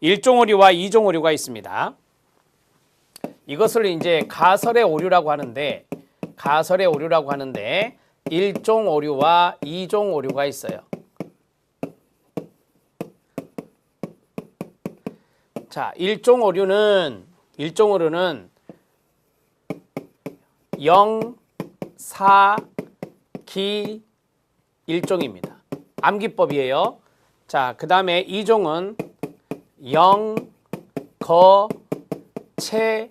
1종 오류와 2종 오류가 있습니다. 이것을 이제 가설의 오류라고 하는데 1종 오류와 2종 오류가 있어요. 자, 1종 오류는 0, 4, 기 1종입니다. 암기법이에요. 자, 그 다음에 2종은 0, 거, 채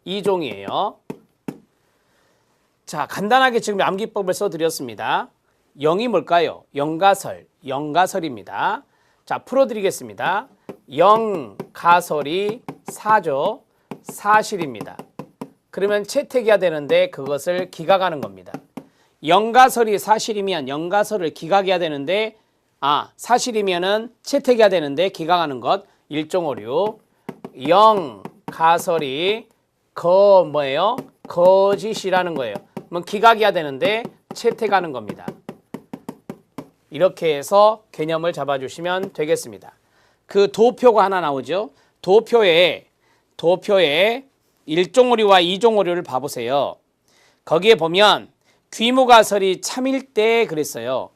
2종이에요. 자, 간단하게 지금 암기법을 써드렸습니다. 0이 뭘까요? 영가설입니다. 자, 풀어드리겠습니다. 0 가설이 4죠. 사실입니다. 그러면 채택해야 되는데 그것을 기각하는 겁니다. 영가설이 사실이면 영가설을 기각해야 되는데 사실이면은 채택해야 되는데 기각하는 것 1종 오류. 0 가설이 뭐예요? 거짓이라는 거예요. 그러면 기각해야 되는데 채택하는 겁니다. 이렇게 해서 개념을 잡아주시면 되겠습니다. 그 도표가 하나 나오죠. 도표에 1종 오류와 2종 오류를 봐보세요. 거기에 보면 귀무가설이 참일 때 그랬어요.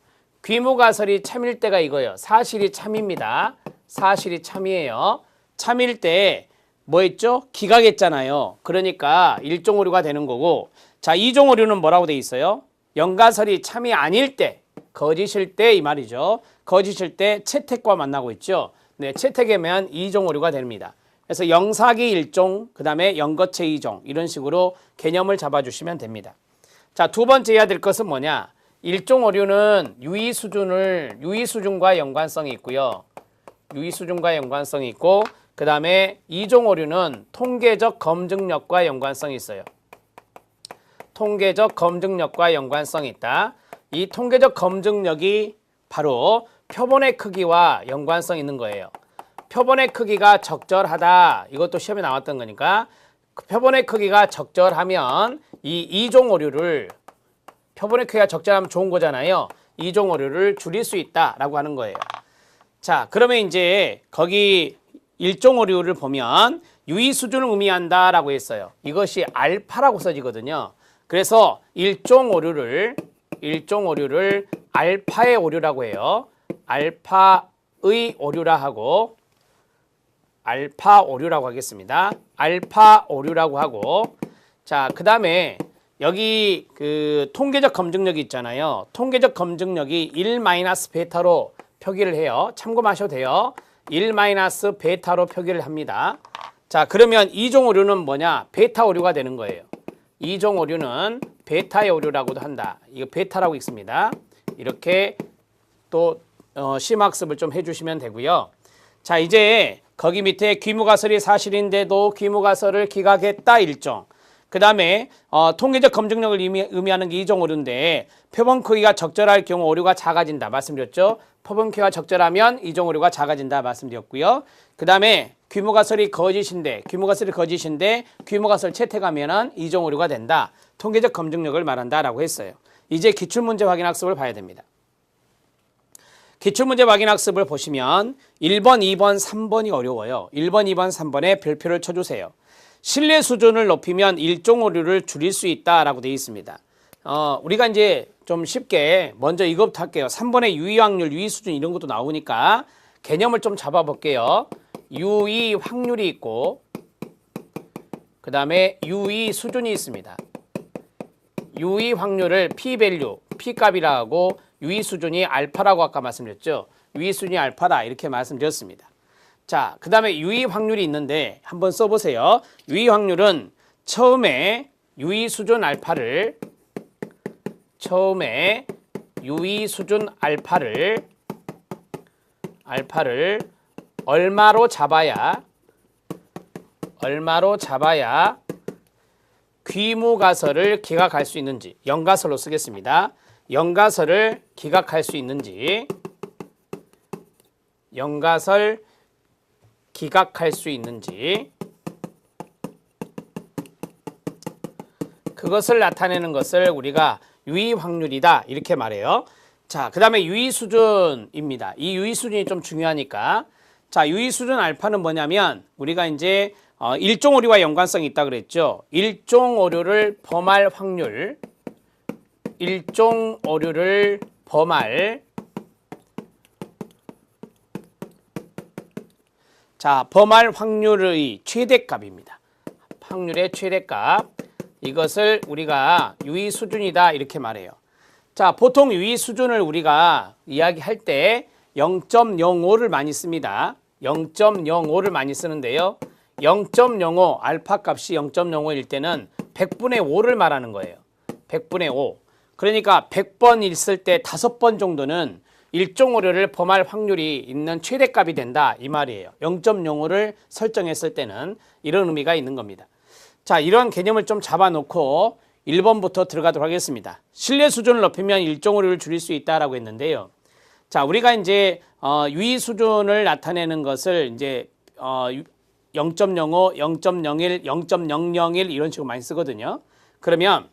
귀무가설이 참일 때가 이거예요. 사실이 참입니다. 사실이 참이에요. 참일 때 뭐 했죠? 기각했잖아요. 그러니까 1종 오류가 되는 거고, 자, 2종 오류는 뭐라고 돼 있어요? 영가설이 참이 아닐 때, 거짓일 때 이 말이죠. 거짓일 때 채택과 만나고 있죠. 네, 채택이면 2종 오류가 됩니다. 그래서 영사기 1종, 그 다음에 영거체 2종 이런 식으로 개념을 잡아주시면 됩니다. 자, 두 번째 해야 될 것은 뭐냐? 1종 오류는 유의수준과 연관성이 있고요. 유의수준과 연관성이 있고, 그 다음에 2종 오류는 통계적 검증력과 연관성이 있어요. 통계적 검증력과 연관성이 있다. 이 통계적 검증력이 바로 표본의 크기와 연관성이 있는 거예요. 표본의 크기가 적절하다. 이것도 시험에 나왔던 거니까 표본의 크기가 적절하면 이 2종 오류를 표본의 크기가 적절하면 좋은 거잖아요. 2종 오류를 줄일 수 있다라고 하는 거예요. 자, 그러면 이제 거기 1종 오류를 보면 유의 수준을 의미한다라고 했어요. 이것이 알파라고 써지거든요. 그래서 1종 오류를 알파의 오류라고 해요. 알파의 오류라 하고 알파 오류라고 하겠습니다. 알파 오류라고 하고, 자, 그 다음에 여기 그 통계적 검증력이 있잖아요. 통계적 검증력이 1-베타로 표기를 해요. 참고하셔도 돼요. 1-베타로 표기를 합니다. 자, 그러면 2종 오류는 뭐냐? 베타 오류가 되는 거예요. 2종 오류는 베타의 오류라고도 한다. 이거 베타라고 있습니다. 이렇게 또 심학습을 좀 해주시면 되고요. 자, 이제 거기 밑에 귀무가설이 사실인데도 귀무가설을 기각했다 1종. 그 다음에 통계적 검증력을 의미하는 게 2종 오류인데 표본 크기가 적절할 경우 오류가 작아진다 말씀드렸죠. 표본 크기가 적절하면 2종 오류가 작아진다 말씀드렸고요. 그 다음에 귀무가설이 거짓인데 귀무가설 채택하면 2종 오류가 된다. 통계적 검증력을 말한다라고 했어요. 이제 기출문제 확인 학습을 봐야 됩니다. 기출문제 확인 학습을 보시면 1번, 2번, 3번이 어려워요. 1번, 2번, 3번에 별표를 쳐주세요. 신뢰 수준을 높이면 1종 오류를 줄일 수 있다라고 되어 있습니다. 우리가 이제 좀 쉽게 먼저 이것부터 할게요. 3번에 유의 확률, 유의 수준 이런 것도 나오니까 개념을 좀 잡아볼게요. 유의 확률이 있고 그 다음에 유의 수준이 있습니다. 유의 확률을 P밸류, P값이라 하고 유의 수준이 알파라고 아까 말씀드렸죠. 유의 수준이 알파다 이렇게 말씀드렸습니다. 자, 그 다음에 유의 확률이 있는데 한번 써보세요. 유의 확률은 처음에 유의 수준 알파를 얼마로 잡아야 귀무가설을 기각할 수 있는지, 영가설로 쓰겠습니다. 영가설을 기각할 수 있는지, 그것을 나타내는 것을 우리가 유의 확률이다 이렇게 말해요. 자, 그 다음에 유의 수준입니다. 이 유의 수준이 좀 중요하니까 자, 유의 수준 알파는 뭐냐면 우리가 이제 일종 오류와 연관성이 있다 그랬죠. 일종 오류를 범할 확률, 일종 오류를 범할 범할 확률의 최대값입니다. 확률의 최대값. 이것을 우리가 유의 수준이다 이렇게 말해요. 자, 보통 유의 수준을 우리가 이야기할 때 0.05를 많이 씁니다. 0.05를 많이 쓰는데요. 0.05 알파 값이 0.05일 때는 100분의 5를 말하는 거예요. 100분의 5. 그러니까 100번 있을 때 5번 정도는 일종 오류를 범할 확률이 있는 최대값이 된다 이 말이에요. 0.05를 설정했을 때는 이런 의미가 있는 겁니다. 자, 이런 개념을 좀 잡아놓고 1번부터 들어가도록 하겠습니다. 신뢰 수준을 높이면 일종 오류를 줄일 수 있다라고 했는데요. 자, 우리가 이제 유의 수준을 나타내는 것을 이제 0.05, 0.01, 0.001 이런 식으로 많이 쓰거든요. 그러면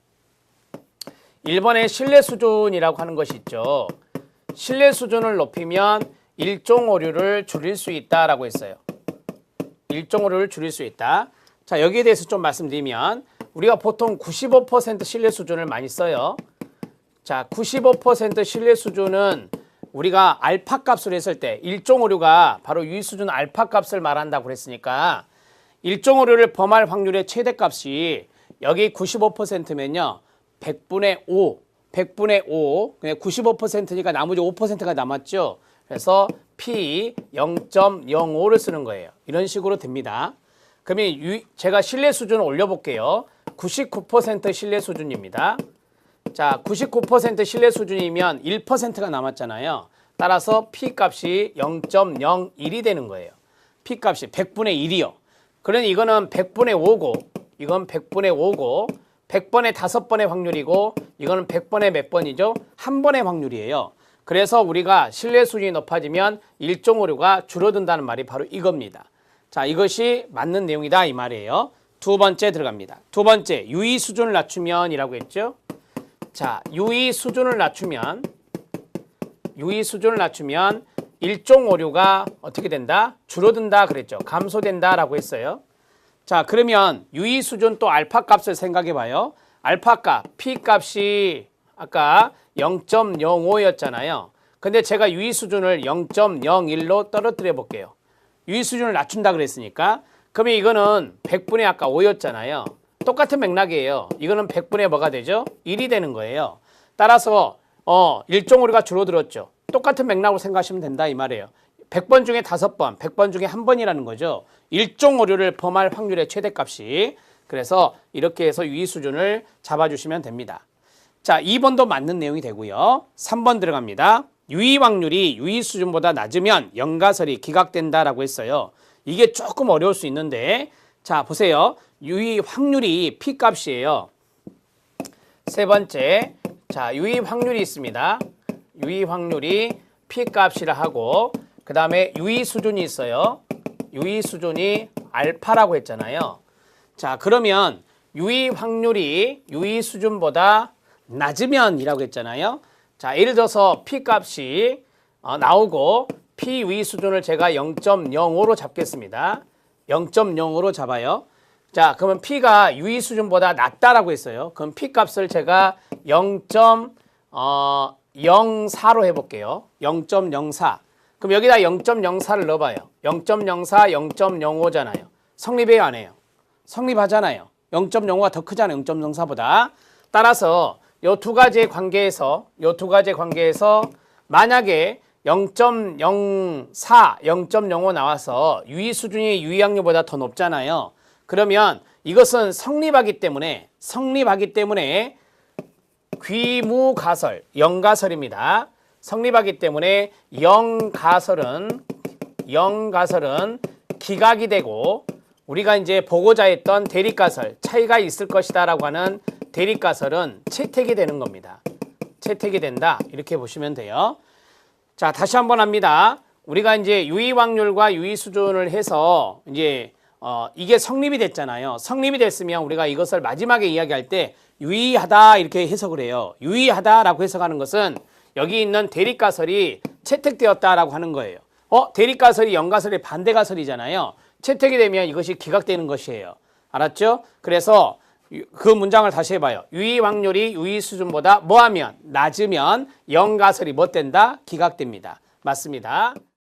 1번에 신뢰 수준이라고 하는 것이 있죠. 신뢰 수준을 높이면 일종 오류를 줄일 수 있다라고 했어요. 일종 오류를 줄일 수 있다. 자, 여기에 대해서 좀 말씀드리면 우리가 보통 95% 신뢰 수준을 많이 써요. 자, 95% 신뢰 수준은 우리가 알파 값을 했을 때 일종 오류가 바로 유의 수준 알파 값을 말한다고 그랬으니까 일종 오류를 범할 확률의 최대값이 여기 95%면요. 100분의 5. 100분의 5, 그냥 95%니까 나머지 5%가 남았죠. 그래서 P 0.05를 쓰는 거예요. 이런 식으로 됩니다. 그러면 제가 신뢰 수준을 올려볼게요. 99% 신뢰 수준입니다. 자, 99% 신뢰 수준이면 1%가 남았잖아요. 따라서 P 값이 0.01이 되는 거예요. P 값이 100분의 1이요. 그러니 이거는 100분의 5고, 이건 100분의 5고, 100번에 5번의 확률이고 이거는 100번에 몇 번이죠? 한 번의 확률이에요. 그래서 우리가 신뢰 수준이 높아지면 일종 오류가 줄어든다는 말이 바로 이겁니다. 자, 이것이 맞는 내용이다 이 말이에요. 두 번째 들어갑니다. 두 번째, 유의 수준을 낮추면 이라고 했죠. 자, 유의 수준을 낮추면 일종 오류가 어떻게 된다? 줄어든다 그랬죠. 감소된다라고 했어요. 자, 그러면 유의 수준 또 알파 값을 생각해 봐요. 알파 값, P 값이 아까 0.05였잖아요. 근데 제가 유의 수준을 0.01로 떨어뜨려 볼게요. 유의 수준을 낮춘다 그랬으니까 그러면 이거는 100분의 아까 5였잖아요. 똑같은 맥락이에요. 이거는 100분의 뭐가 되죠? 1이 되는 거예요. 따라서 일종 오류가 줄어들었죠. 똑같은 맥락으로 생각하시면 된다 이 말이에요. 100번 중에 5번, 100번 중에 1번이라는 거죠. 일종 오류를 범할 확률의 최대값이. 그래서 이렇게 해서 유의 수준을 잡아주시면 됩니다. 자, 2번도 맞는 내용이 되고요. 3번 들어갑니다. 유의 확률이 유의 수준보다 낮으면 연가설이 기각된다라고 했어요. 이게 조금 어려울 수 있는데 자, 보세요. 유의 확률이 P 값이에요. 세 번째, 자, 유의 확률이 있습니다. 유의 확률이 P 값이라 하고 그 다음에 유의 수준이 있어요. 유의 수준이 알파라고 했잖아요. 자, 그러면 유의 확률이 유의 수준보다 낮으면 이라고 했잖아요. 자, 예를 들어서 P 값이 나오고 P 유의 수준을 제가 0.05로 잡겠습니다. 0.05로 잡아요. 자, 그러면 P가 유의 수준보다 낮다라고 했어요. 그럼 P 값을 제가 0.04로 해볼게요. 0.04. 그럼 여기다 0.04를 넣어봐요. 0.04, 0.05잖아요. 성립해요, 안 해요? 성립하잖아요. 0.05가 더 크잖아요. 0.04보다. 따라서 이 두 가지의 관계에서 만약에 0.04, 0.05 나와서 유의 수준이 유의 확률보다 더 높잖아요. 그러면 이것은 성립하기 때문에 귀무가설, 영가설입니다. 성립하기 때문에 영가설은 기각이 되고 우리가 이제 보고자 했던 대립가설, 차이가 있을 것이다라고 하는 대립가설은 채택이 되는 겁니다. 채택이 된다. 이렇게 보시면 돼요. 자, 다시 한번 합니다. 우리가 이제 유의 확률과 유의 수준을 해서 이제 이게 성립이 됐잖아요. 성립이 됐으면 우리가 이것을 마지막에 이야기할 때 유의하다 이렇게 해석을 해요. 유의하다라고 해석하는 것은 여기 있는 대립가설이 채택되었다라고 하는 거예요. 대립가설이 연가설의 반대가설이잖아요. 채택이 되면 이것이 기각되는 것이에요. 알았죠? 그래서 그 문장을 다시 해봐요. 유의 확률이 유의 수준보다 뭐하면 낮으면 연가설이 뭐 된다? 기각됩니다. 맞습니다.